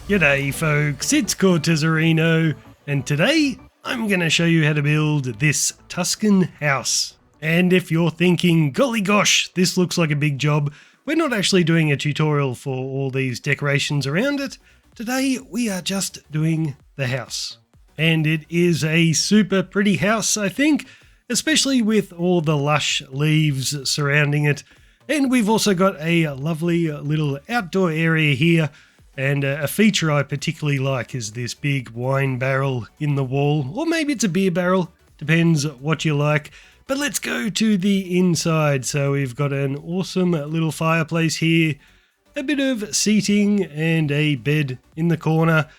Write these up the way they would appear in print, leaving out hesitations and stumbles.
G'day folks, it's Cortezerino, and today I'm going to show you how to build this Tuscan house. And if you're thinking, golly gosh, this looks like a big job, we're not actually doing a tutorial for all these decorations around it. Today we are just doing the house. And it is a super pretty house, I think, especially with all the lush leaves surrounding it. And we've also got a lovely little outdoor area here. And a feature I particularly like is this big wine barrel in the wall, or maybe it's a beer barrel, depends what you like. But let's go to the inside. So we've got an awesome little fireplace here, a bit of seating and a bed in the corner.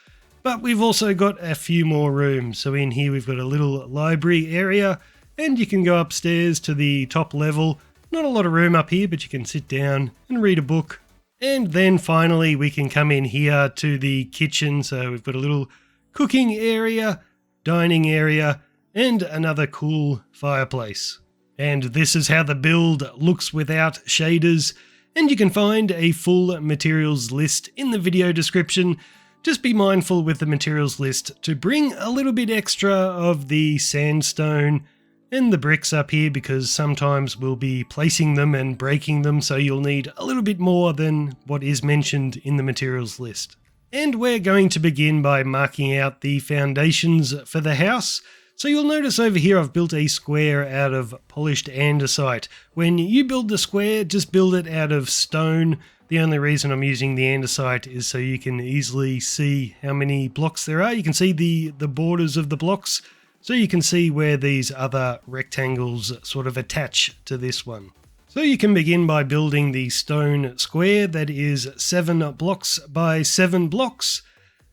But we've also got a few more rooms. So in here we've got a little library area, and you can go upstairs to the top level. Not a lot of room up here, but you can sit down and read a book. And then finally we can come in here to the kitchen. So we've got a little cooking area, dining area, and another cool fireplace. And this is how the build looks without shaders. And you can find a full materials list in the video description. Just be mindful with the materials list to bring a little bit extra of the sandstone and the bricks up here, because sometimes we'll be placing them and breaking them, so you'll need a little bit more than what is mentioned in the materials list. And we're going to begin by marking out the foundations for the house. So you'll notice over here I've built a square out of polished andesite. When you build the square, just build it out of stone. The only reason I'm using the andesite is so you can easily see how many blocks there are. You can see the borders of the blocks, so you can see where these other rectangles sort of attach to this one. So you can begin by building the stone square that is 7 blocks by 7 blocks.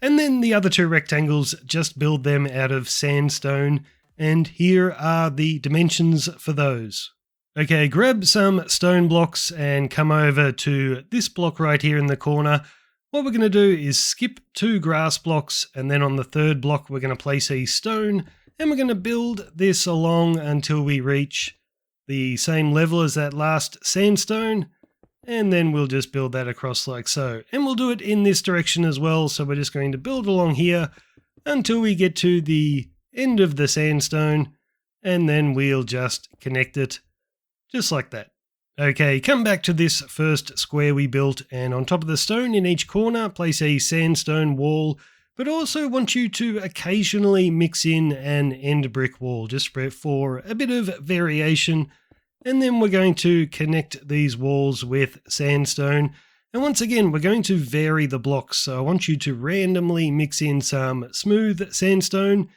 And then the other 2 rectangles, just build them out of sandstone. And here are the dimensions for those. Okay, grab some stone blocks and come over to this block right here in the corner. What we're going to do is skip 2 grass blocks, and then on the 3rd block we're going to place a stone. And we're going to build this along until we reach the same level as that last sandstone. And then we'll just build that across like so. And we'll do it in this direction as well. So we're just going to build along here until we get to the end of the sandstone. And then we'll just connect it just like that. Okay, come back to this first square we built. And on top of the stone in each corner, place a sandstone wall. But also want you to occasionally mix in an end brick wall, just for a bit of variation. And then we're going to connect these walls with sandstone. And once again, we're going to vary the blocks. So I want you to randomly mix in some smooth sandstone.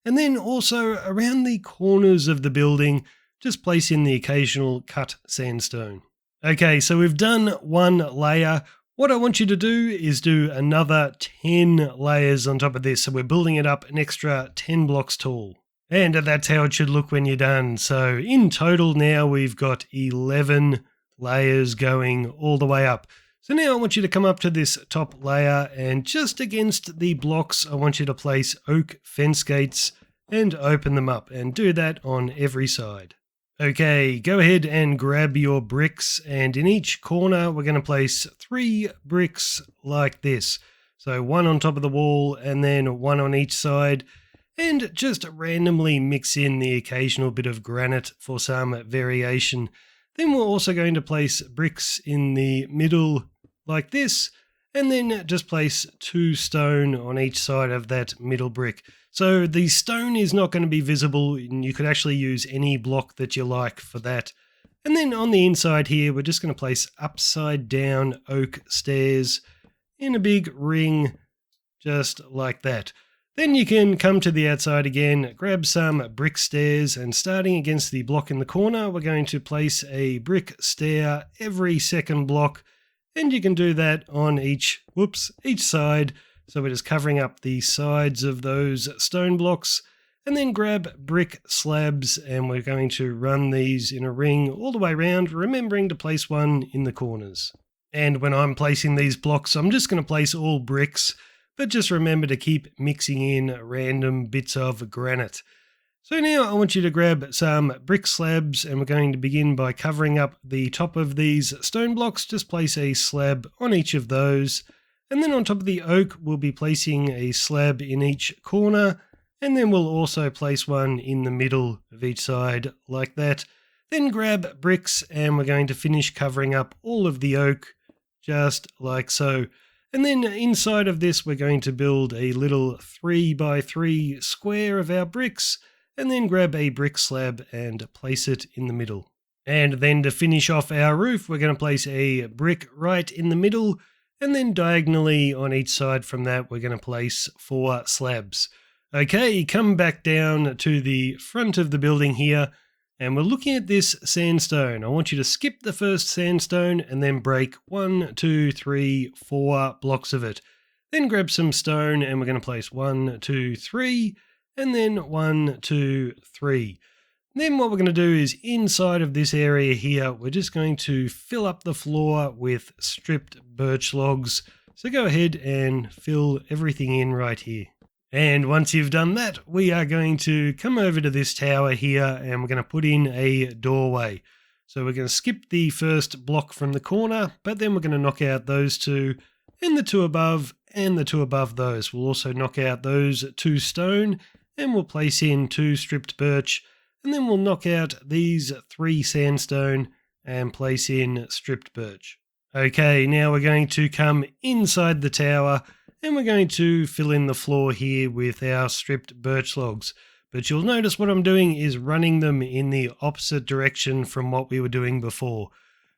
And then also around the corners of the building, just place in the occasional cut sandstone. Okay, so we've done 1 layer. What I want you to do is do another 10 layers on top of this. So we're building it up an extra 10 blocks tall. And that's how it should look when you're done. So in total now we've got 11 layers going all the way up. So now I want you to come up to this top layer, and just against the blocks I want you to place oak fence gates and open them up, and do that on every side. Okay, go ahead and grab your bricks, and in each corner we're going to place 3 bricks like this. So 1 on top of the wall and then 1 on each side, and just randomly mix in the occasional bit of granite for some variation. Then we're also going to place bricks in the middle like this, and then just place 2 stone on each side of that middle brick. So the stone is not going to be visible, and you could actually use any block that you like for that. And then on the inside here, we're just going to place upside down oak stairs in a big ring, just like that. Then you can come to the outside again, grab some brick stairs, and starting against the block in the corner, we're going to place a brick stair every second block. And you can do that on each side. So we're just covering up the sides of those stone blocks, and then grab brick slabs, and we're going to run these in a ring all the way around, remembering to place 1 in the corners. And when I'm placing these blocks, I'm just going to place all bricks, but just remember to keep mixing in random bits of granite. So now I want you to grab some brick slabs, and we're going to begin by covering up the top of these stone blocks. Just place a slab on each of those, and then on top of the oak we'll be placing a slab in each corner, and then we'll also place one in the middle of each side like that. Then grab bricks, and we're going to finish covering up all of the oak just like so. And then inside of this we're going to build a little 3x3 square of our bricks, and then grab a brick slab and place it in the middle. And then to finish off our roof, we're going to place a brick right in the middle, and then diagonally on each side from that, we're going to place 4 slabs. Okay, come back down to the front of the building here, and we're looking at this sandstone. I want you to skip the first sandstone and then break 1, 2, 3, 4 blocks of it. Then grab some stone, and we're going to place 1, 2, 3, and then 1, 2, 3. Then what we're going to do is inside of this area here, we're just going to fill up the floor with stripped birch logs. So go ahead and fill everything in right here. And once you've done that, we are going to come over to this tower here, and we're going to put in a doorway. So we're going to skip the first block from the corner, but then we're going to knock out those 2 and the 2 above and the 2 above those. We'll also knock out those 2 stone, and we'll place in 2 stripped birch, and then we'll knock out these 3 sandstone and place in stripped birch. Okay, now we're going to come inside the tower, and we're going to fill in the floor here with our stripped birch logs. But you'll notice what I'm doing is running them in the opposite direction from what we were doing before.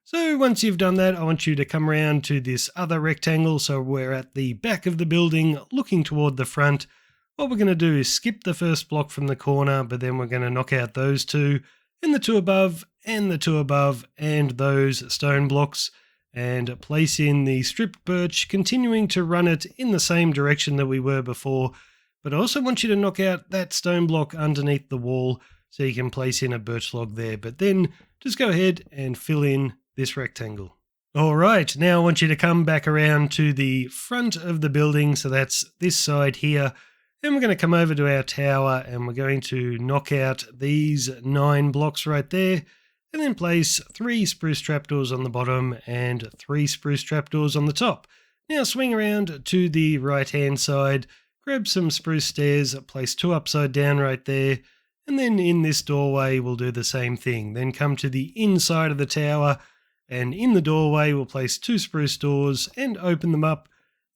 So once you've done that, I want you to come around to this other rectangle, so we're at the back of the building looking toward the front. What we're going to do is skip the first block from the corner, but then we're going to knock out those 2 and the 2 above and the 2 above and those stone blocks, and place in the stripped birch, continuing to run it in the same direction that we were before. But I also want you to knock out that stone block underneath the wall so you can place in a birch log there. But then just go ahead and fill in this rectangle. All right, now I want you to come back around to the front of the building, so that's this side here. And we're going to come over to our tower, and we're going to knock out these 9 blocks right there, and then place 3 spruce trapdoors on the bottom and 3 spruce trapdoors on the top. Now swing around to the right hand side, grab some spruce stairs, place 2 upside down right there, and then in this doorway we'll do the same thing. Then come to the inside of the tower, and in the doorway we'll place 2 spruce doors and open them up,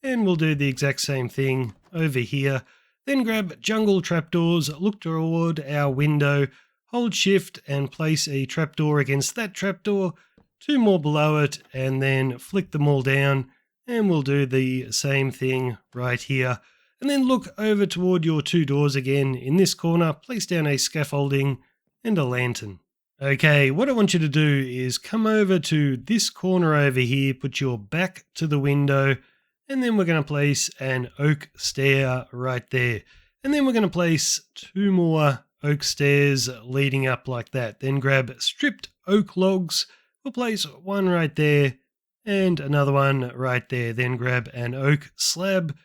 and we'll do the exact same thing over here. Then grab jungle trapdoors, look toward our window, hold shift and place a trapdoor against that trapdoor, 2 more below it, and then flick them all down, and we'll do the same thing right here. And then look over toward your 2 doors again. In this corner, place down a scaffolding and a lantern. Okay, what I want you to do is come over to this corner over here, put your back to the window, and then we're going to place an oak stair right there. And then we're going to place 2 more oak stairs leading up like that. Then grab stripped oak logs. We'll place 1 right there and another one right there. Then grab an oak slab,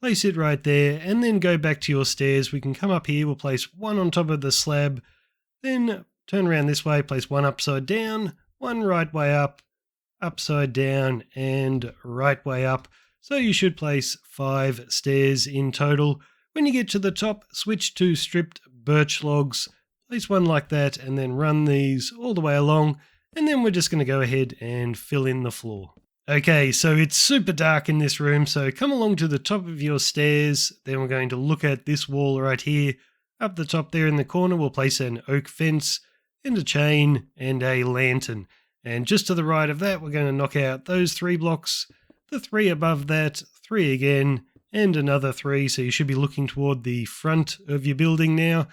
place it right there, and then go back to your stairs. We can come up here. We'll place 1 on top of the slab. Then turn around this way, place 1 upside down, 1 right way up, upside down, and right way up. So you should place 5 stairs in total. When you get to the top, switch to stripped birch logs, place 1 like that, and then run these all the way along, and then we're just going to go ahead and fill in the floor. Okay, so it's super dark in this room, so come along to the top of your stairs. Then we're going to look at this wall right here. Up the top there in the corner, we'll place an oak fence and a chain and a lantern. And just to the right of that, we're going to knock out those 3 blocks, the 3 above that, 3 again, and another 3. So you should be looking toward the front of your building now.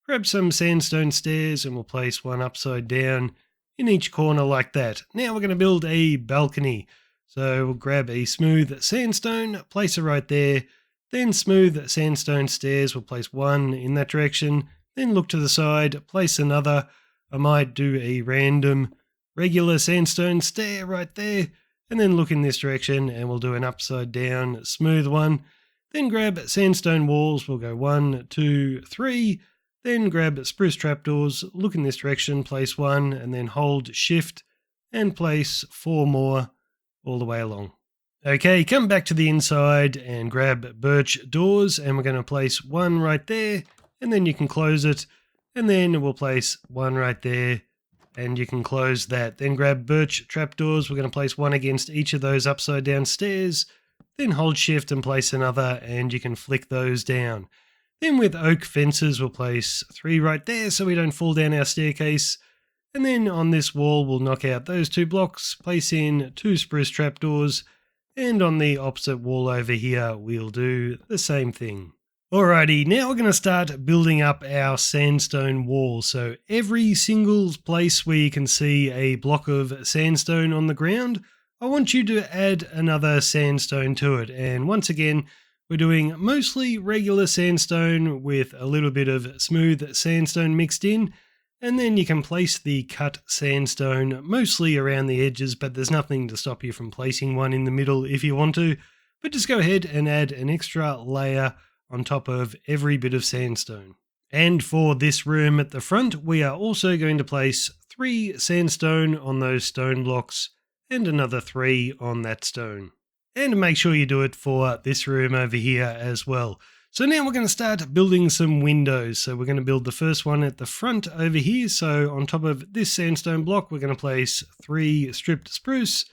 Grab some sandstone stairs, and we'll place 1 upside down in each corner like that. Now we're going to build a balcony. So we'll grab a smooth sandstone, place it right there, then smooth sandstone stairs, we'll place 1 in that direction, then look to the side, place another. I might do a random regular sandstone stair right there, and then look in this direction and we'll do an upside down smooth one. Then grab sandstone walls, we'll go 1, 2, 3, then grab spruce trapdoors, look in this direction, place 1, and then hold shift and place 4 more all the way along. Okay, come back to the inside and grab birch doors, and we're going to place 1 right there, and then you can close it, and then we'll place 1 right there, and you can close that. Then grab birch trapdoors, we're going to place 1 against each of those upside down stairs, then hold shift and place another, and you can flick those down. Then with oak fences, we'll place 3 right there so we don't fall down our staircase. And then on this wall, we'll knock out those 2 blocks, place in 2 spruce trapdoors, and on the opposite wall over here, we'll do the same thing. Alrighty, now we're going to start building up our sandstone wall. So every single place where you can see a block of sandstone on the ground, I want you to add another sandstone to it. And once again, we're doing mostly regular sandstone with a little bit of smooth sandstone mixed in. And then you can place the cut sandstone mostly around the edges, but there's nothing to stop you from placing one in the middle if you want to. But just go ahead and add an extra layer on top of every bit of sandstone. And for this room at the front, we are also going to place 3 sandstone on those stone blocks and another 3 on that stone. And make sure you do it for this room over here as well. So now we're going to start building some windows. So we're going to build the first one at the front over here. So on top of this sandstone block, we're going to place 3 stripped spruce,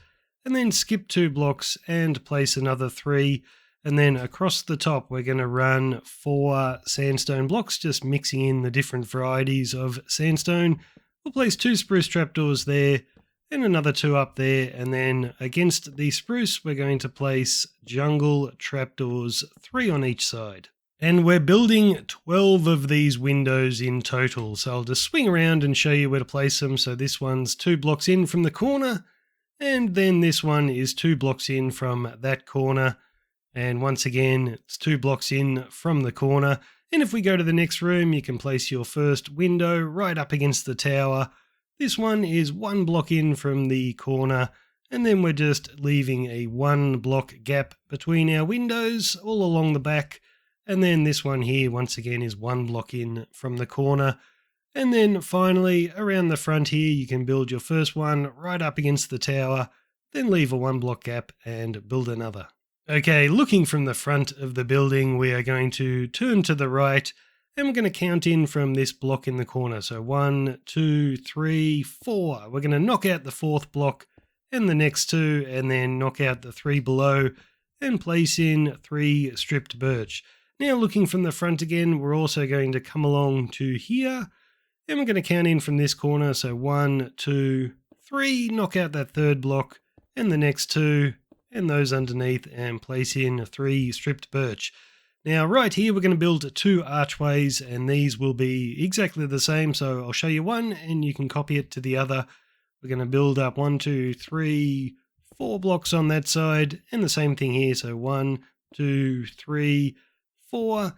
and then skip 2 blocks and place another 3. And then across the top, we're going to run 4 sandstone blocks, just mixing in the different varieties of sandstone. We'll place 2 spruce trapdoors there, and another 2 up there, and then against the spruce we're going to place jungle trapdoors, 3 on each side. And we're building 12 of these windows in total, so I'll just swing around and show you where to place them. So this one's 2 blocks in from the corner, and then this one is 2 blocks in from that corner, and once again it's 2 blocks in from the corner. And if we go to the next room, you can place your first window right up against the tower. This one is 1 block in from the corner, and then we're just leaving a 1 block gap between our windows all along the back. And then this one here, once again, is 1 block in from the corner. And then finally, around the front here, you can build your first one right up against the tower, then leave a 1 block gap and build another. Okay, looking from the front of the building, we are going to turn to the right, and we're going to count in from this block in the corner. So 1, 2, 3, 4. We're going to knock out the 4th block and the next 2, and then knock out the 3 below and place in 3 stripped birch. Now looking from the front again, we're also going to come along to here, and we're going to count in from this corner. So 1, 2, 3, knock out that 3rd block and the next 2, and those underneath, and place in 3 stripped birch. Now right here we're going to build 2 archways, and these will be exactly the same, so I'll show you one and you can copy it to the other. We're going to build up 1, 2, 3, 4 blocks on that side, and the same thing here. So 1, 2, 3, 4,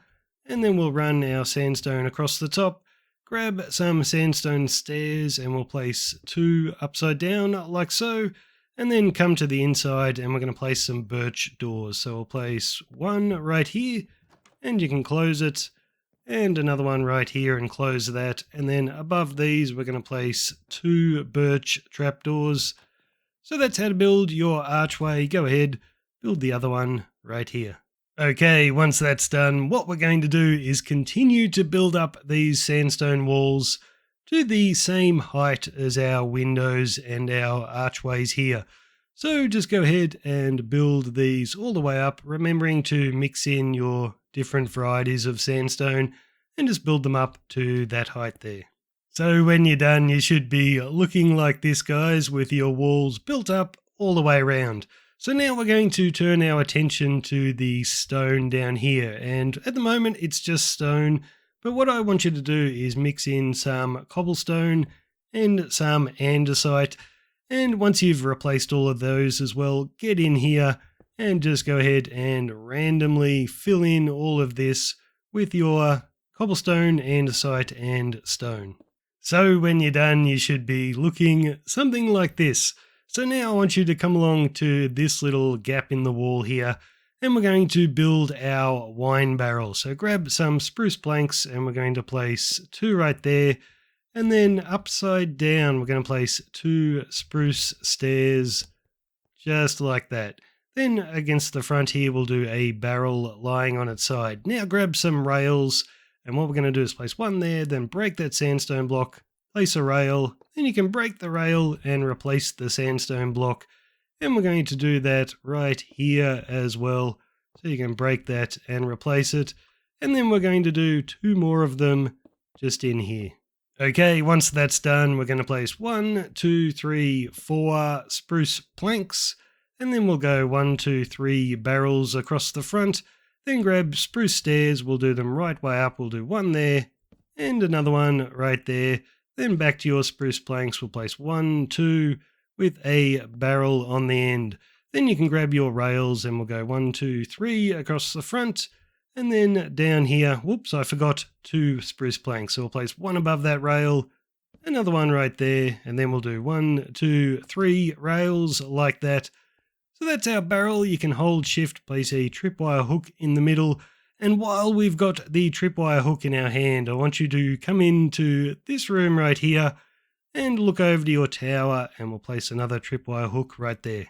and then we'll run our sandstone across the top, grab some sandstone stairs, and we'll place 2 upside down like so, and then come to the inside and we're going to place some birch doors. So we'll place 1 right here, and you can close it, and another one right here and close that. And then above these we're going to place 2 birch trapdoors. So that's how to build your archway. Go ahead, build the other one right here. Okay, once that's done, what we're going to do is continue to build up these sandstone walls to the same height as our windows and our archways here. So just go ahead and build these all the way up, remembering to mix in your different varieties of sandstone and just build them up to that height there. So when you're done, you should be looking like this, guys, with your walls built up all the way around. So now we're going to turn our attention to the stone down here, and at the moment it's just stone, but what I want you to do is mix in some cobblestone and some andesite, and once you've replaced all of those as well, get in here and just go ahead and randomly fill in all of this with your cobblestone, andesite and stone. So when you're done, you should be looking something like this. So now I want you to come along to this little gap in the wall here, and we're going to build our wine barrel. So grab some spruce planks and we're going to place 2 right there. And then upside down, we're going to place 2 spruce stairs just like that. Then against the front here, we'll do a barrel lying on its side. Now grab some rails, and what we're going to do is place 1 there, then break that sandstone block, place a rail, then you can break the rail and replace the sandstone block. And we're going to do that right here as well. So you can break that and replace it. And then we're going to do 2 more of them just in here. Okay, once that's done, we're going to place 1, 2, 3, 4 spruce planks. And then we'll go 1, 2, 3 barrels across the front. Then grab spruce stairs, we'll do them right way up. We'll do 1 there and another one right there. Then back to your spruce planks, we'll place 1, 2 with a barrel on the end. Then you can grab your rails and we'll go 1, 2, 3 across the front. And then down here, whoops, I forgot 2 spruce planks. So we'll place 1 above that rail, another one right there. And then we'll do 1, 2, 3 rails like that. So that's our barrel. You can hold shift, place a tripwire hook in the middle. And while we've got the tripwire hook in our hand, I want you to come into this room right here and look over to your tower, and we'll place another tripwire hook right there.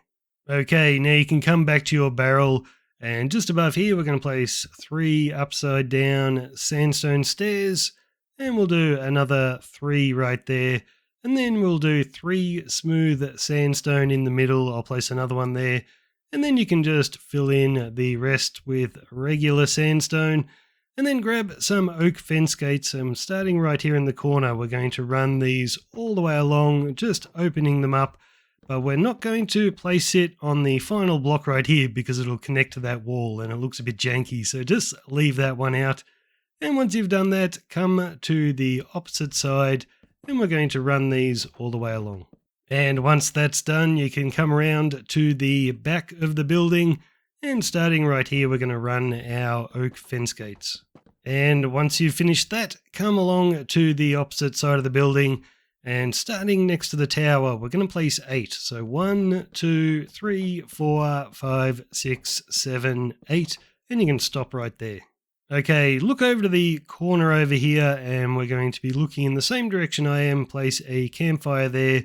Okay, now you can come back to your barrel, and just above here we're going to place 3 upside down sandstone stairs, and we'll do another 3 right there. And then we'll do 3 smooth sandstone in the middle. I'll place another one there. And then you can just fill in the rest with regular sandstone. And then grab some oak fence gates. Starting right here in the corner, we're going to run these all the way along, just opening them up. But we're not going to place it on the final block right here because it'll connect to that wall and it looks a bit janky. So just leave that one out. And once you've done that, come to the opposite side. And we're going to run these all the way along. And once that's done, you can come around to the back of the building. And starting right here, we're going to run our oak fence gates. And once you've finished that, come along to the opposite side of the building. And starting next to the tower, we're going to place 8. So 1, 2, 3, 4, 5, 6, 7, 8. And you can stop right there. Okay, look over to the corner over here, and we're going to be looking in the same direction I am. Place a campfire there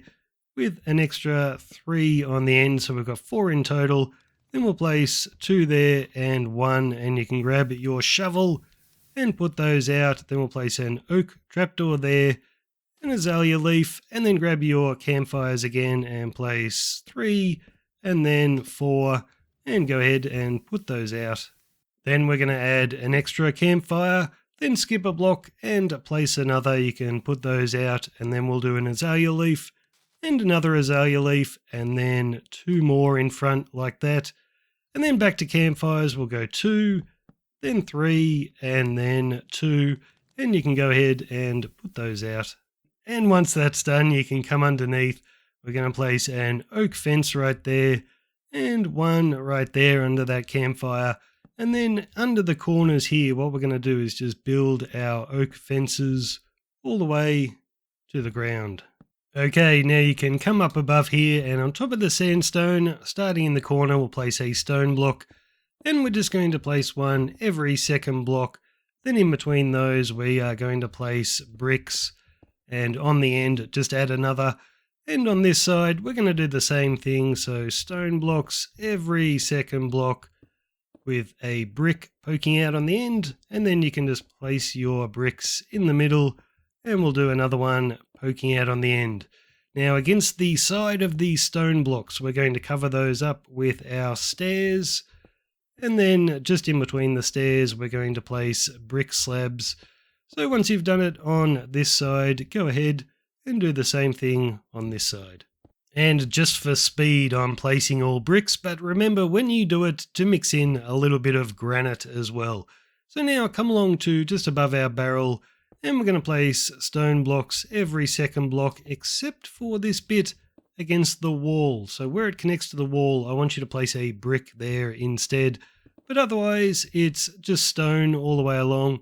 with an extra 3 on the end, so we've got 4 in total. Then we'll place 2 there and 1, and you can grab your shovel and put those out. Then we'll place an oak trapdoor there, an azalea leaf, and then grab your campfires again and place 3 and then 4, and go ahead and put those out. Then we're going to add an extra campfire, then skip a block and place another. You can put those out, and then we'll do an azalea leaf and another azalea leaf, and then 2 more in front like that. And then back to campfires, we'll go 2, then 3, and then 2, and you can go ahead and put those out. And once that's done, you can come underneath. We're going to place an oak fence right there, and 1 right there under that campfire. And then under the corners here, what we're going to do is just build our oak fences all the way to the ground. Okay, now you can come up above here, and on top of the sandstone, starting in the corner, we'll place a stone block. Then we're just going to place 1 every second block. Then in between those, we are going to place bricks. And on the end, just add another. And on this side, we're going to do the same thing. So stone blocks every second block, with a brick poking out on the end, and then you can just place your bricks in the middle, and we'll do another one poking out on the end. Now against the side of these stone blocks, we're going to cover those up with our stairs, and then just in between the stairs we're going to place brick slabs. So once you've done it on this side, go ahead and do the same thing on this side. And just for speed, I'm placing all bricks, but remember when you do it to mix in a little bit of granite as well. So now come along to just above our barrel, and we're going to place stone blocks every second block except for this bit against the wall. So where it connects to the wall, I want you to place a brick there instead, but otherwise it's just stone all the way along.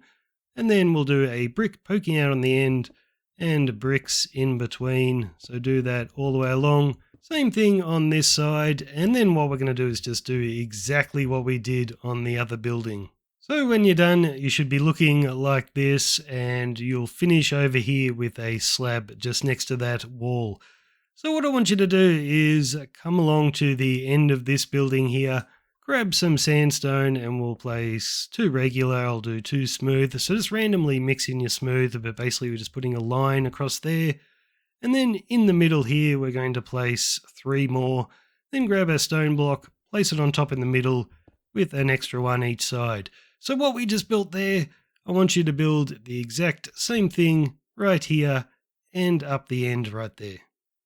And then we'll do a brick poking out on the end, and bricks in between. So do that all the way along. Same thing on this side, and then what we're going to do is just do exactly what we did on the other building. So when you're done, you should be looking like this, and you'll finish over here with a slab just next to that wall. So what I want you to do is come along to the end of this building here, grab some sandstone, and we'll place 2 regular, I'll do 2 smooth. So just randomly mix in your smooth, but basically we're just putting a line across there. And then in the middle here, we're going to place 3 more. Then grab a stone block, place it on top in the middle with an extra one each side. So what we just built there, I want you to build the exact same thing right here and up the end right there.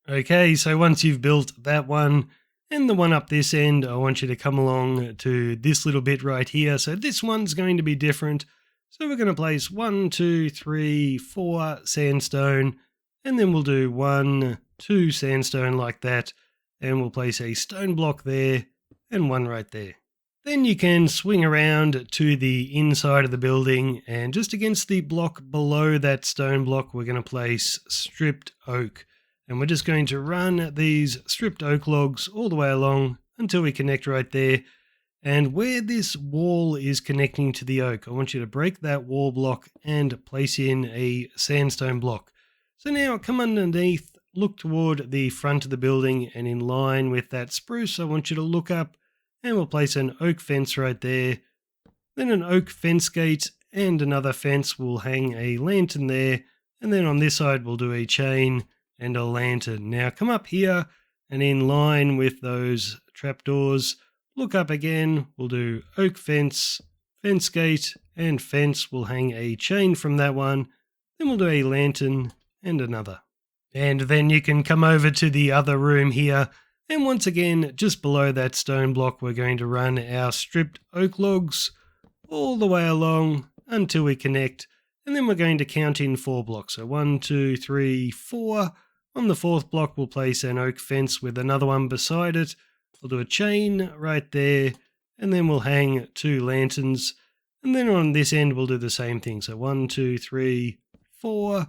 Okay, so once you've built that one and the one up this end, I want you to come along to this little bit right here. So this one's going to be different. So we're going to place 1, 2, 3, 4 sandstone, and then we'll do 1, 2 sandstone like that, and we'll place a stone block there and one right there. Then you can swing around to the inside of the building, and just against the block below that stone block, we're going to place stripped oak. And we're just going to run these stripped oak logs all the way along until we connect right there. And where this wall is connecting to the oak, I want you to break that wall block and place in a sandstone block. So now come underneath, look toward the front of the building, and in line with that spruce, I want you to look up, and we'll place an oak fence right there. Then an oak fence gate and another fence. Will hang a lantern there. And then on this side, we'll do a chain and a lantern. Now come up here, and in line with those trapdoors, look up again. We'll do oak fence, fence gate, and fence. We'll hang a chain from that one. Then we'll do a lantern and another. And then you can come over to the other room here, and once again, just below that stone block, we're going to run our stripped oak logs all the way along until we connect, and then we're going to count in 4 blocks. So 1, 2, 3, 4. On the 4th block, we'll place an oak fence with another one beside it. We'll do a chain right there, and then we'll hang 2 lanterns. And then on this end, we'll do the same thing. So 1, 2, 3, 4.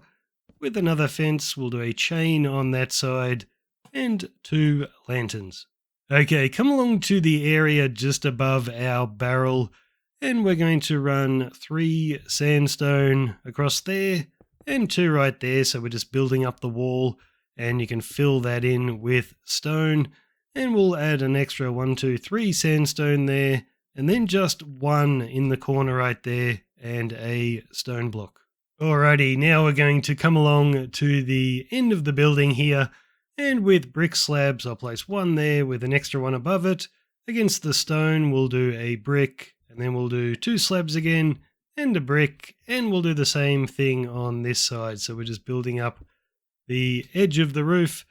With another fence, we'll do a chain on that side and 2 lanterns. Okay, come along to the area just above our barrel, and we're going to run 3 sandstone across there and 2 right there. So we're just building up the wall, and you can fill that in with stone, and we'll add an extra 1, 2, 3 sandstone there, and then just 1 in the corner right there and a stone block. Alrighty, now we're going to come along to the end of the building here, and with brick slabs, I'll place 1 there with an extra 1 above it. Against the stone, we'll do a brick, and then we'll do 2 slabs again and a brick, and we'll do the same thing on this side. So we're just building up the edge of the roof,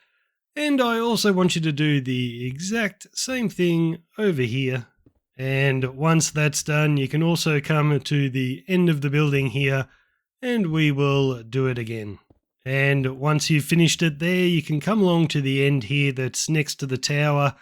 and I also want you to do the exact same thing over here. And once that's done, you can also come to the end of the building here, and we will do it again. And once you've finished it there, you can come along to the end here that's next to the tower,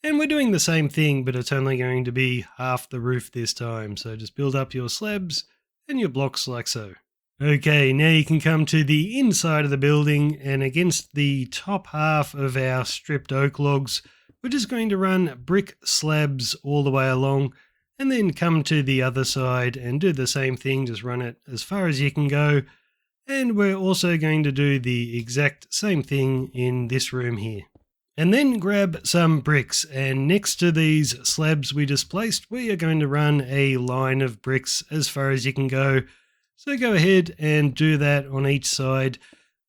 and we're doing the same thing, but it's only going to be half the roof this time. So just build up your slabs and your blocks like so. Okay, now you can come to the inside of the building, and against the top half of our stripped oak logs, we're just going to run brick slabs all the way along, and then come to the other side and do the same thing, just run it as far as you can go. And we're also going to do the exact same thing in this room here. And then grab some bricks, and next to these slabs we just placed, we are going to run a line of bricks as far as you can go. So go ahead and do that on each side.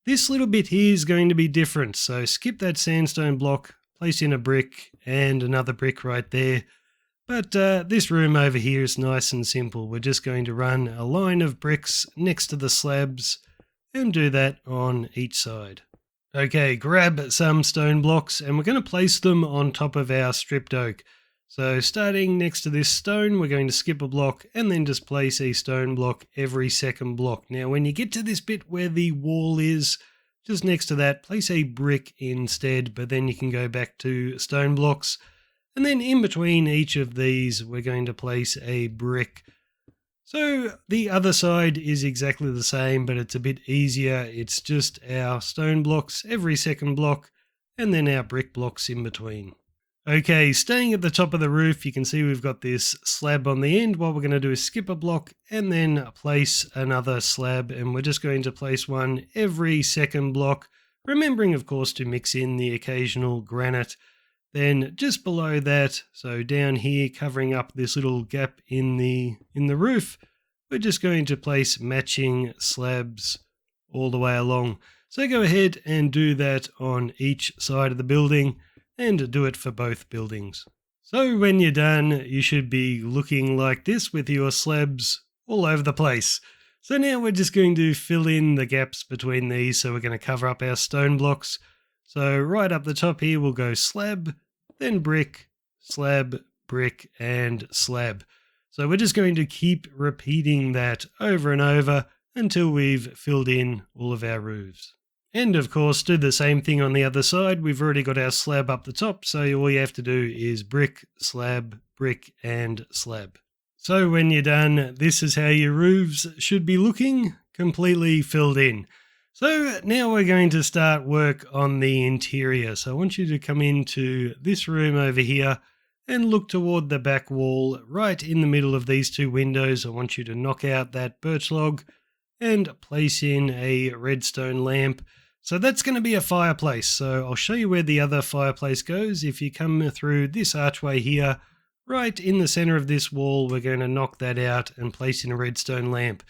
This little bit here is going to be different, so skip that sandstone block, place in a brick and another brick right there. But this room over here is nice and simple. We're just going to run a line of bricks next to the slabs and do that on each side. Okay, grab some stone blocks, and we're going to place them on top of our stripped oak. So starting next to this stone, we're going to skip a block and then just place a stone block every second block. Now when you get to this bit where the wall is, just next to that, place a brick instead, but then you can go back to stone blocks. And then in between each of these, we're going to place a brick. So the other side is exactly the same, but it's a bit easier. It's just our stone blocks every second block, and then our brick blocks in between. Okay, staying at the top of the roof, you can see we've got this slab on the end. What we're going to do is skip a block and then place another slab, and we're just going to place one every second block, remembering of course to mix in the occasional granite. Then just below that, so down here covering up this little gap in the roof, we're just going to place matching slabs all the way along. So go ahead and do that on each side of the building, and do it for both buildings. So when you're done, you should be looking like this with your slabs all over the place. So now we're just going to fill in the gaps between these, so we're going to cover up our stone blocks. So right up the top here we'll go slab, then brick, brick, and slab. So we're just going to keep repeating that over and over until we've filled in all of our roofs. And of course, do the same thing on the other side. We've already got our slab up the top, so all you have to do is brick, and slab. So when you're done, this is how your roofs should be looking, completely filled in. So now we're going to start work on the interior. So I want you to come into this room over here and look toward the back wall, right in the middle of these two windows. I want you to knock out that birch log and place in a redstone lamp. So that's going to be a fireplace. So I'll show you where the other fireplace goes. If you come through this archway here, right in the center of this wall, we're going to knock that out and place in a redstone lamp.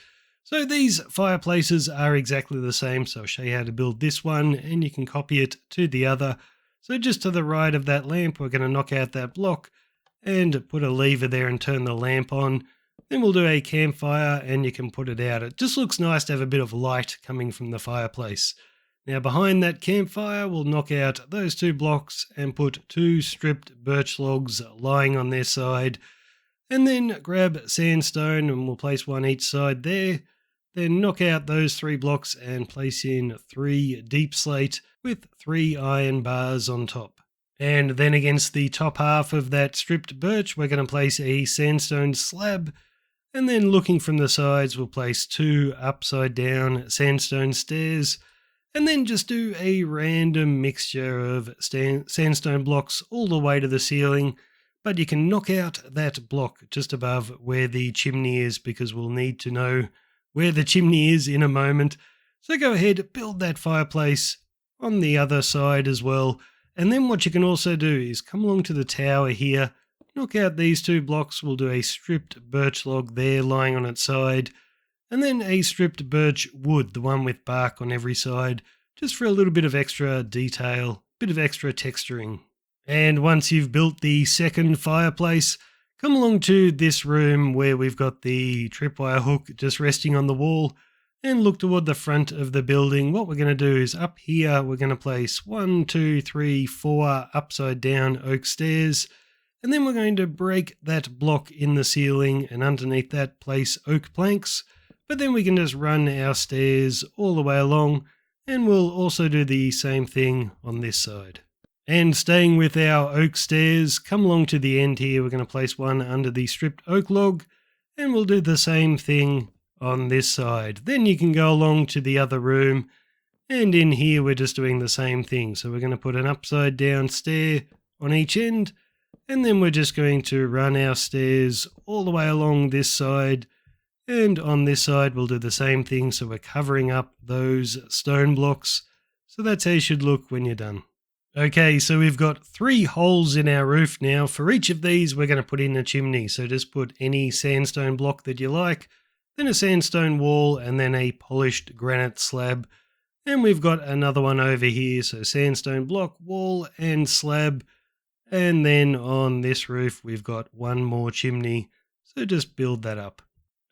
So these fireplaces are exactly the same. So I'll show you how to build this one and you can copy it to the other. So just to the right of that lamp, we're going to knock out that block and put a lever there and turn the lamp on. Then we'll do a campfire and you can put it out. It just looks nice to have a bit of light coming from the fireplace. Now behind that campfire, we'll knock out those two blocks and put two stripped birch logs lying on their side. And then grab sandstone and we'll place one each side there. Then knock out those three blocks and place in 3 deep slate with 3 iron bars on top. And then against the top half of that stripped birch, we're going to place a sandstone slab. And then looking from the sides, we'll place 2 upside down sandstone stairs. And then just do a random mixture of sandstone blocks all the way to the ceiling. But you can knock out that block just above where the chimney is, because we'll need to know where the chimney is in a moment. So go ahead, build that fireplace on the other side as well. And then what you can also do is come along to the tower here, knock out these 2 blocks. We'll do a stripped birch log there lying on its side. And then a stripped birch wood, the one with bark on every side, just for a little bit of extra detail, bit of extra texturing. And once you've built the second fireplace, come along to this room where we've got the tripwire hook just resting on the wall and look toward the front of the building. What we're going to do is up here, we're going to place 1, 2, 3, 4 upside down oak stairs. And then we're going to break that block in the ceiling and underneath that place oak planks. But then we can just run our stairs all the way along, and we'll also do the same thing on this side. And staying with our oak stairs, come along to the end here. We're going to place one under the stripped oak log, and we'll do the same thing on this side. Then you can go along to the other room, and in here we're just doing the same thing. So we're going to put an upside down stair on each end, and then we're just going to run our stairs all the way along this side. And on this side, we'll do the same thing. So we're covering up those stone blocks. So that's how you should look when you're done. Okay, so we've got 3 holes in our roof now. For each of these, we're going to put in a chimney. So just put any sandstone block that you like, then a sandstone wall, and then a polished granite slab. And we've got another one over here. So sandstone block, wall, and slab. And then on this roof, we've got one more chimney. So just build that up.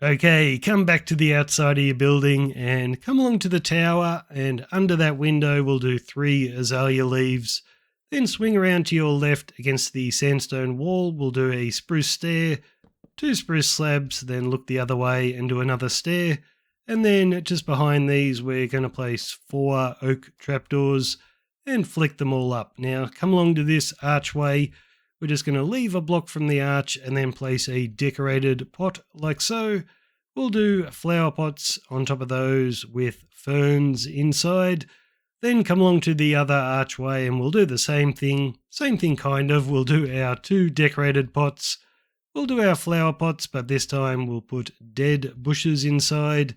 Okay, come back to the outside of your building and come along to the tower, and under that window we'll do 3 azalea leaves. Then swing around to your left against the sandstone wall. We'll do a spruce stair, 2 spruce slabs, then look the other way and do another stair. And then just behind these we're going to place 4 oak trapdoors and flick them all up. Now come along to this archway. We're just going to leave a block from the arch and then place a decorated pot like so. We'll do flower pots on top of those with ferns inside. Then come along to the other archway and we'll do the same thing. Same thing kind of. We'll do our 2 decorated pots. We'll do our flower pots, but this time we'll put dead bushes inside.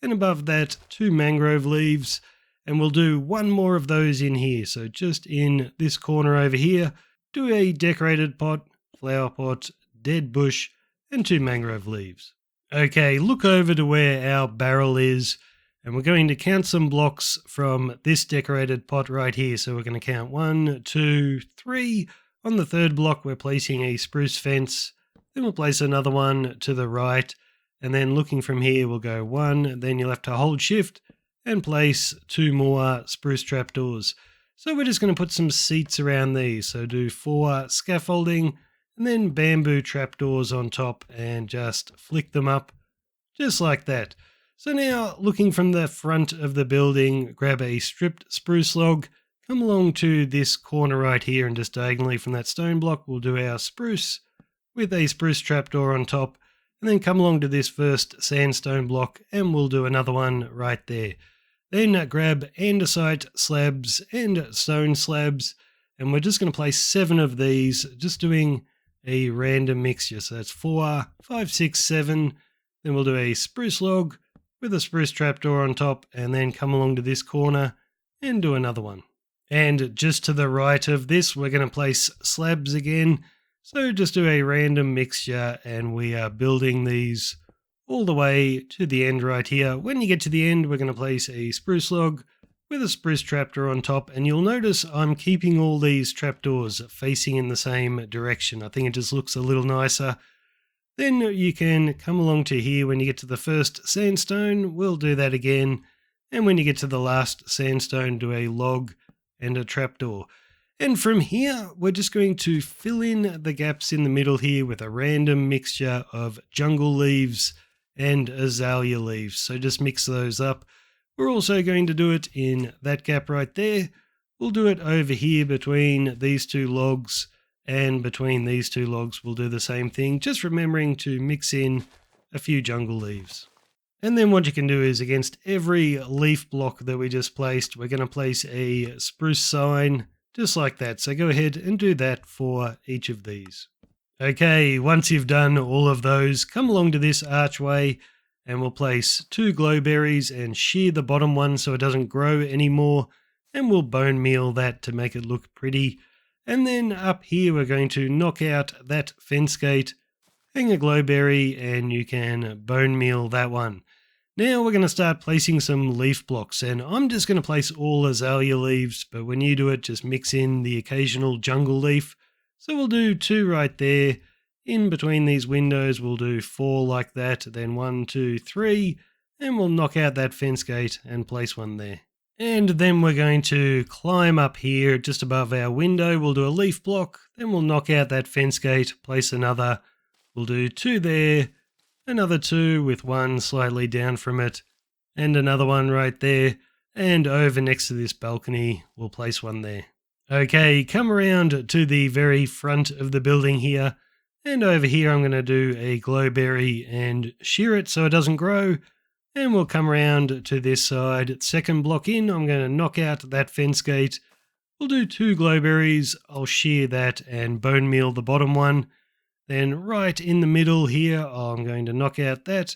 And above that, 2 mangrove leaves. And we'll do 1 more of those in here. So just in this corner over here, do a decorated pot, flower pot, dead bush, and 2 mangrove leaves. Okay, look over to where our barrel is. And we're going to count some blocks from this decorated pot right here. So we're going to count 1, 2, 3. On the 3rd block, we're placing a spruce fence. Then we'll place another one to the right. And then looking from here, we'll go 1. Then you'll have to hold shift and place 2 more spruce trapdoors. So we're just going to put some seats around these. So do 4 scaffolding and then bamboo trapdoors on top and just flick them up just like that. So now, looking from the front of the building, grab a stripped spruce log, come along to this corner right here and just diagonally from that stone block, we'll do our spruce with a spruce trapdoor on top, and then come along to this first sandstone block and we'll do another one right there. Then grab andesite slabs and stone slabs, and we're just going to place 7 of these, just doing a random mixture. So that's 4, 5, 6, 7. Then we'll do a spruce log with a spruce trapdoor on top, and then come along to this corner and do another one. And just to the right of this, we're going to place slabs again. So just do a random mixture, and we are building these all the way to the end right here. When you get to the end, we're going to place a spruce log with a spruce trapdoor on top, and you'll notice I'm keeping all these trapdoors facing in the same direction. I think it just looks a little nicer. Then you can come along to here when you get to the first sandstone, we'll do that again. And when you get to the last sandstone, do a log and a trapdoor. And from here, we're just going to fill in the gaps in the middle here with a random mixture of jungle leaves and azalea leaves. So just mix those up. We're also going to do it in that gap right there. We'll do it over here between these 2 logs. And between these 2 logs, we'll do the same thing, just remembering to mix in a few jungle leaves. And then what you can do is against every leaf block that we just placed, we're going to place a spruce sign, just like that. So go ahead and do that for each of these. Okay, once you've done all of those, come along to this archway and we'll place 2 glowberries and shear the bottom one so it doesn't grow anymore. And we'll bone meal that to make it look pretty. And then up here, we're going to knock out that fence gate, hang a glowberry, and you can bone meal that one. Now we're going to start placing some leaf blocks, and I'm just going to place all azalea leaves, but when you do it, just mix in the occasional jungle leaf. So we'll do 2 right there. In between these windows, we'll do 4 like that, then 1, 2, 3, and we'll knock out that fence gate and place one there. And then we're going to climb up here just above our window. We'll do a leaf block, then we'll knock out that fence gate, place another. We'll do 2 there, another 2 with 1 slightly down from it, and another one right there. And over next to this balcony, we'll place 1 there. Okay, come around to the very front of the building here. And over here, I'm going to do a glowberry and shear it so it doesn't grow. And we'll come around to this side. 2nd block in, I'm going to knock out that fence gate. We'll do 2 glowberries. I'll shear that and bone meal the bottom one. Then right in the middle here, I'm going to knock out that.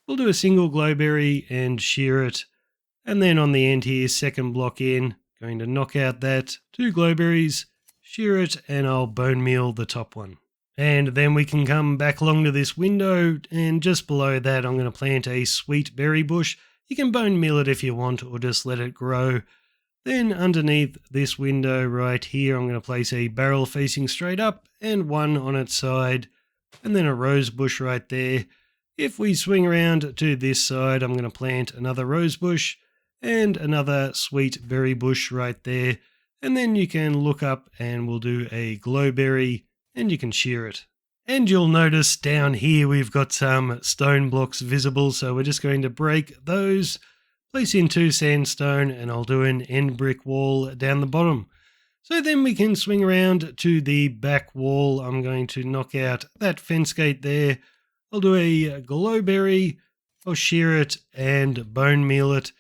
We'll do a single glowberry and shear it. And then on the end here, 2nd block in, going to knock out that. 2 glowberries, shear it, and I'll bone meal the top one. And then we can come back along to this window, and just below that I'm going to plant a sweet berry bush. You can bone meal it if you want, or just let it grow. Then underneath this window right here, I'm going to place a barrel facing straight up, and 1 on its side, and then a rose bush right there. If we swing around to this side, I'm going to plant another rose bush, and another sweet berry bush right there. And then you can look up and we'll do a glowberry, and you can shear it. And you'll notice down here we've got some stone blocks visible, so we're just going to break those, place in 2 sandstone, and I'll do an end brick wall down the bottom. So then we can swing around to the back wall. I'm going to knock out that fence gate there. I'll do a glowberry, I'll shear it and bone meal it.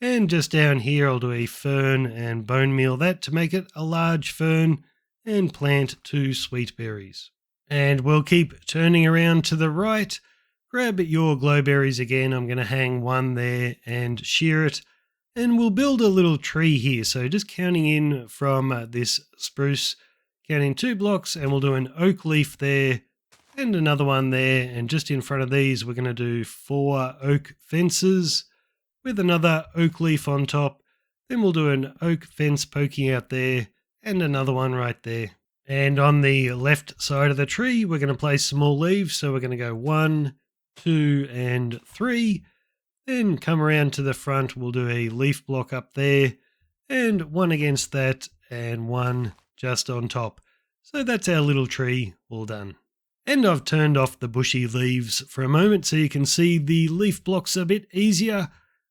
And just down here I'll do a fern and bone meal that to make it a large fern and plant 2 sweet berries. And we'll keep turning around to the right. Grab your glowberries again. I'm going to hang one there and shear it. And we'll build a little tree here. So just counting in from this spruce, counting 2 blocks, and we'll do an oak leaf there and another one there. And just in front of these, we're going to do 4 oak fences with another oak leaf on top. Then we'll do an oak fence poking out there and another one right there. And on the left side of the tree, we're going to place some more leaves. So we're going to go 1, 2, and 3. Then come around to the front, we'll do a leaf block up there, and one against that, and one just on top. So that's our little tree all done. And I've turned off the bushy leaves for a moment so you can see the leaf blocks a bit easier.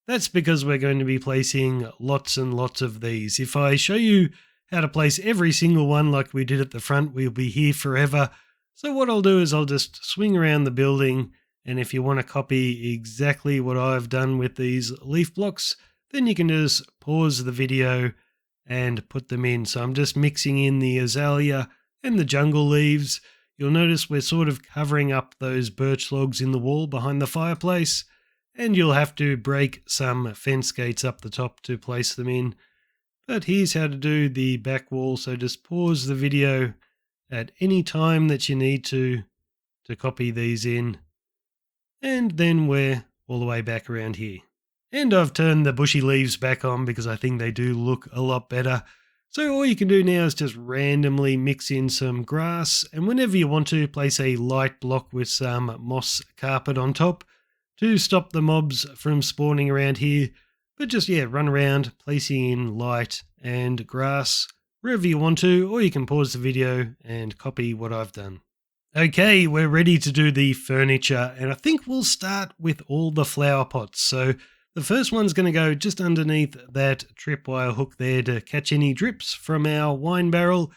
That's because we're going to be placing lots and lots of these. If I show you how to place every single one like we did at the front, we'll be here forever. So what I'll do is I'll just swing around the building, and if you want to copy exactly what I've done with these leaf blocks, then you can just pause the video and put them in. So I'm just mixing in the azalea and the jungle leaves. You'll notice we're sort of covering up those birch logs in the wall behind the fireplace, and you'll have to break some fence gates up the top to place them in. But here's how to do the back wall. So just pause the video at any time that you need to copy these in. And then we're all the way back around here. And I've turned the bushy leaves back on because I think they do look a lot better. So all you can do now is just randomly mix in some grass, and whenever you want to, place a light block with some moss carpet on top to stop the mobs from spawning around here. But just, run around placing in light and grass wherever you want to, or you can pause the video and copy what I've done. Okay, we're ready to do the furniture, and I think we'll start with all the flower pots. So the first one's going to go just underneath that tripwire hook there to catch any drips from our wine barrel.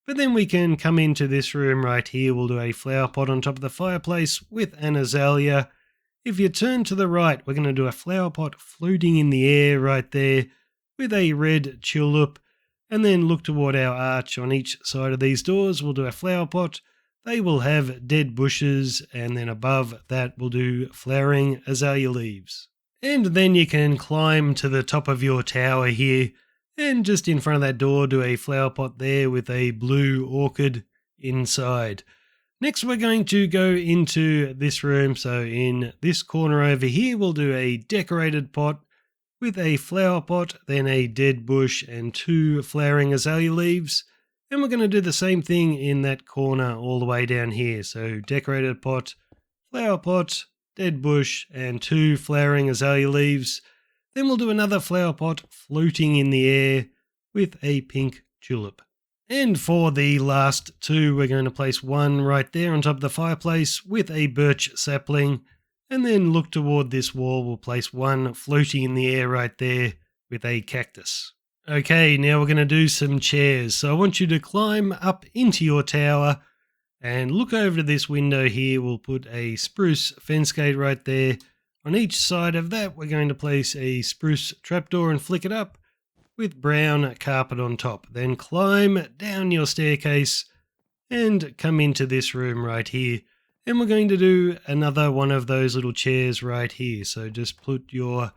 But then we can come into this room right here. We'll do a flower pot on top of the fireplace with an azalea. If you turn to the right, we're going to do a flower pot floating in the air right there with a red tulip. And then look toward our arch on each side of these doors. We'll do a flower pot. They will have dead bushes, and then above that we'll do flowering azalea leaves. And then you can climb to the top of your tower here, and just in front of that door do a flower pot there with a blue orchid inside. Next we're going to go into this room, so in this corner over here we'll do a decorated pot with a flower pot, then a dead bush and 2 flowering azalea leaves. And we're going to do the same thing in that corner all the way down here. So decorated pot, flower pot, dead bush, and 2 flowering azalea leaves. Then we'll do another flower pot floating in the air with a pink tulip. And for the last 2, we're going to place one right there on top of the fireplace with a birch sapling. And then look toward this wall. We'll place one floating in the air right there with a cactus. Okay, now we're going to do some chairs. So I want you to climb up into your tower and look over to this window here. We'll put a spruce fence gate right there. On each side of that, we're going to place a spruce trapdoor and flick it up with brown carpet on top. Then climb down your staircase and come into this room right here. And we're going to do another one of those little chairs right here. So just put your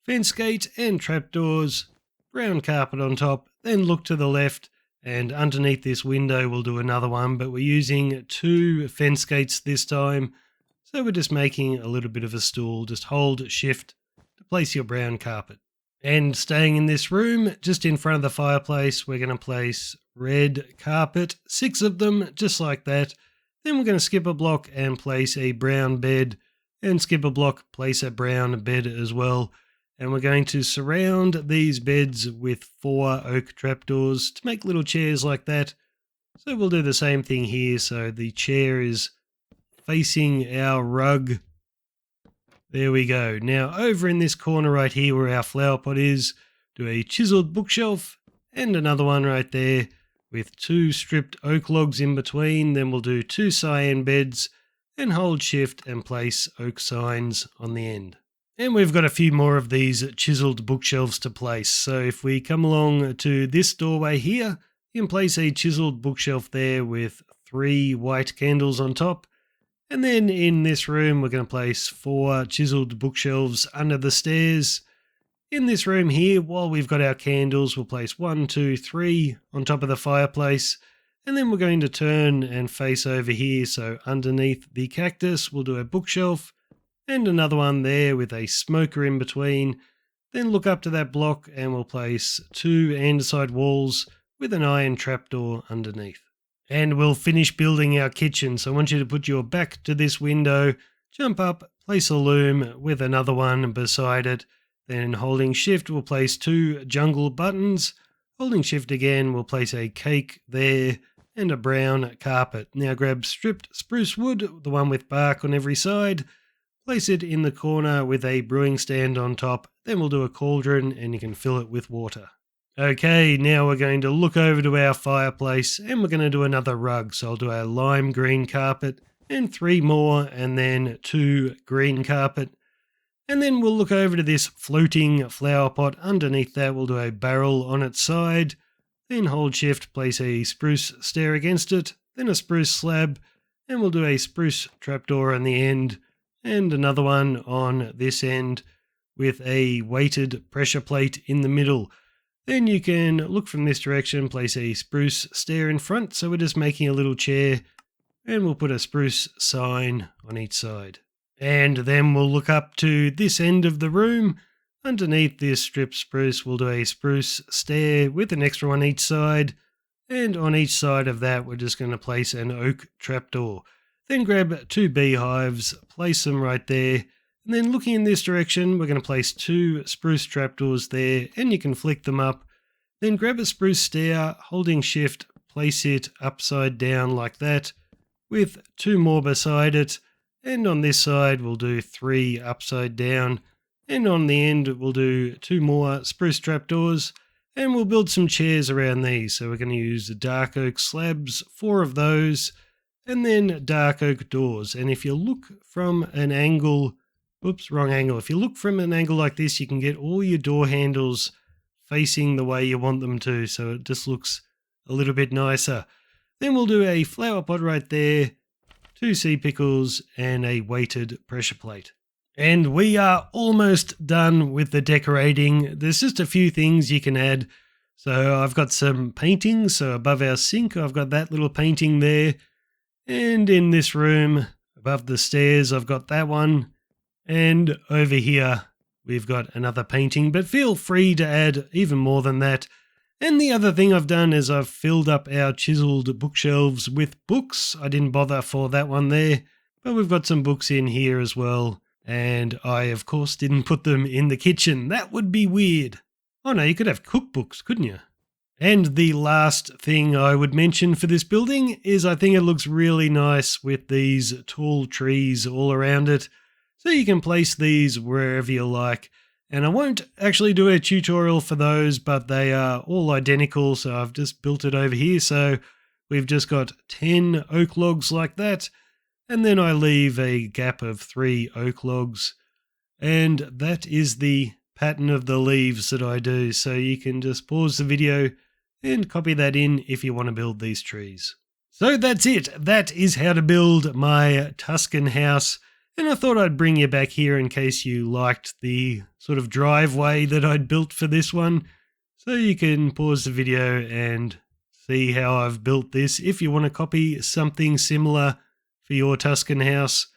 fence gate and trapdoors, brown carpet on top, then look to the left, and underneath this window we'll do another one, but we're using 2 fence gates this time, so we're just making a little bit of a stool. Just hold shift to place your brown carpet. And staying in this room, just in front of the fireplace, we're going to place red carpet, 6 of them, just like that. Then we're going to skip a block and place a brown bed, and skip a block, place a brown bed as well. And we're going to surround these beds with 4 oak trapdoors to make little chairs like that. So we'll do the same thing here. So the chair is facing our rug. There we go. Now over in this corner right here where our flower pot is, do a chiseled bookshelf and another one right there with 2 stripped oak logs in between. Then we'll do 2 cyan beds and hold shift and place oak signs on the end. And we've got a few more of these chiseled bookshelves to place. So if we come along to this doorway here, you can place a chiseled bookshelf there with 3 white candles on top. And then in this room, we're going to place 4 chiseled bookshelves under the stairs. In this room here, while we've got our candles, we'll place 1, 2, 3 on top of the fireplace. And then we're going to turn and face over here. So underneath the cactus, we'll do a bookshelf. And another one there with a smoker in between. Then look up to that block and we'll place 2 andesite walls with an iron trapdoor underneath. And we'll finish building our kitchen. So I want you to put your back to this window, jump up, place a loom with another one beside it. Then holding shift, we'll place 2 jungle buttons. Holding shift again, we'll place a cake there and a brown carpet. Now grab stripped spruce wood, the one with bark on every side. Place it in the corner with a brewing stand on top, then we'll do a cauldron and you can fill it with water. Okay, now we're going to look over to our fireplace and we're going to do another rug. So I'll do a lime green carpet and 3 more and then 2 green carpet. And then we'll look over to this floating flower pot. Underneath that we'll do a barrel on its side, then hold shift, place a spruce stair against it, then a spruce slab, and we'll do a spruce trapdoor on the end. And another one on this end with a weighted pressure plate in the middle. Then you can look from this direction, place a spruce stair in front. So we're just making a little chair and we'll put a spruce sign on each side. And then we'll look up to this end of the room. Underneath this strip spruce, we'll do a spruce stair with an extra one each side. And on each side of that, we're just going to place an oak trapdoor. Then grab 2 beehives, place them right there, and then looking in this direction, we're going to place 2 spruce trapdoors there, and you can flick them up. Then grab a spruce stair, holding shift, place it upside down like that, with 2 more beside it, and on this side we'll do 3 upside down, and on the end we'll do 2 more spruce trapdoors, and we'll build some chairs around these. So we're going to use dark oak slabs, 4 of those, and then dark oak doors. And if you look from an angle, wrong angle. If you look from an angle like this, you can get all your door handles facing the way you want them to. So it just looks a little bit nicer. Then we'll do a flower pot right there, 2 sea pickles and a weighted pressure plate. And we are almost done with the decorating. There's just a few things you can add. So I've got some paintings. So above our sink, I've got that little painting there. And in this room, above the stairs, I've got that one. And over here, we've got another painting. But feel free to add even more than that. And the other thing I've done is I've filled up our chiseled bookshelves with books. I didn't bother for that one there. But we've got some books in here as well. And I, of course, didn't put them in the kitchen. That would be weird. Oh no, you could have cookbooks, couldn't you? And the last thing I would mention for this building is I think it looks really nice with these tall trees all around it. So you can place these wherever you like. And I won't actually do a tutorial for those, but they are all identical. So I've just built it over here. So we've just got 10 oak logs like that. And then I leave a gap of 3 oak logs. And that is the pattern of the leaves that I do. So you can just pause the video and copy that in if you want to build these trees. So that's it. That is how to build my Tuscan house. And I thought I'd bring you back here in case you liked the sort of driveway that I'd built for this one. So you can pause the video and see how I've built this if you want to copy something similar for your Tuscan house.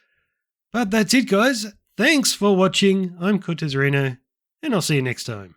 But that's it, guys. Thanks for watching. I'm Cortezerino, and I'll see you next time.